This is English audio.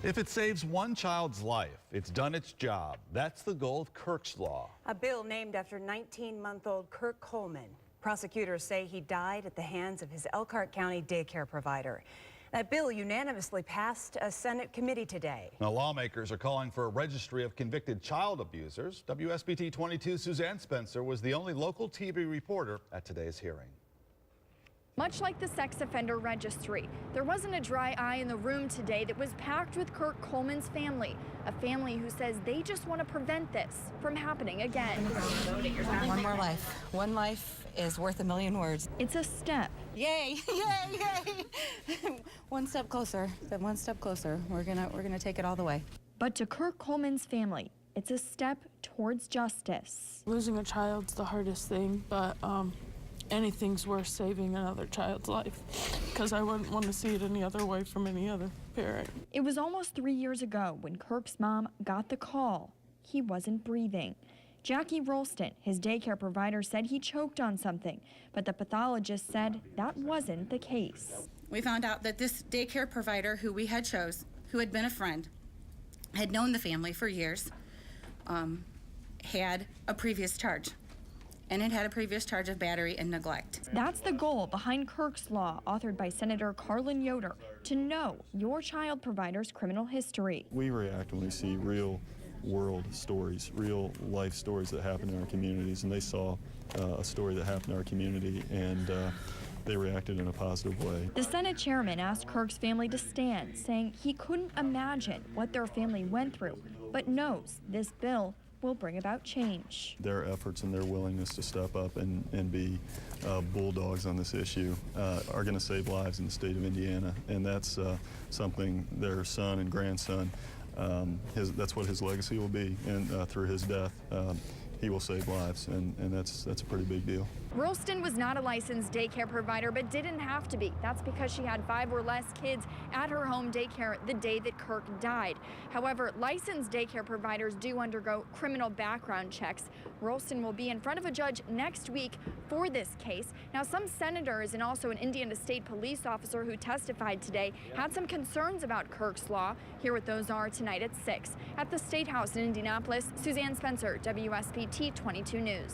If it saves one child's life, it's done its job. That's the goal of Kirk's Law. A bill named after 19-month-old Kirk Coleman. Prosecutors say he died at the hands of his Elkhart County daycare provider. That bill unanimously passed a Senate committee today. Now, lawmakers are calling for a registry of convicted child abusers. WSBT 22 Suzanne Spencer was the only local TV reporter at today's hearing. Much like the sex offender registry, there wasn't a dry eye in the room today that was packed with Kirk Coleman's family, a family who says they just want to prevent this from happening again. One more life. One life is worth a million words. It's a step. Yay, yay, yay. One step closer, then one step closer. We're gonna take it all the way. But to Kirk Coleman's family, it's a step towards justice. Losing a child's the hardest thing, but anything's worth saving another child's life, because I wouldn't want to see it any other way from any other parent. It was almost 3 years ago when Kirk's mom got the call. He wasn't breathing. Jackie Rolston, his daycare provider, said he choked on something, but the pathologist said that wasn't the case. We found out that this daycare provider who we had chose, who had been a friend, had known the family for years, had a previous charge. And it had a previous charge of battery and neglect. That's the goal behind Kirk's Law, authored by Senator Carlin Yoder, to know your child provider's criminal history. We react when we see real world stories, real life stories that happen in our communities, and they saw a story that happened in our community, and they reacted in a positive way. The Senate chairman asked Kirk's family to stand, saying he couldn't imagine what their family went through, but knows this bill will bring about change. Their efforts and their willingness to step up and be bulldogs on this issue are going to save lives in the state of Indiana, and that's something their son and grandson, that's what his legacy will be, and through his death, he will save lives, and that's a pretty big deal. Rolston was not a licensed daycare provider, but didn't have to be. That's because she had 5 or less kids at her home daycare the day that Kirk died. However, licensed daycare providers do undergo criminal background checks. Rolston will be in front of a judge next week for this case. Now, some senators and also an Indiana State police officer who testified today had some concerns about Kirk's Law. Hear what those are tonight at 6. At the State House in Indianapolis, Suzanne Spencer, WSBT 22 News.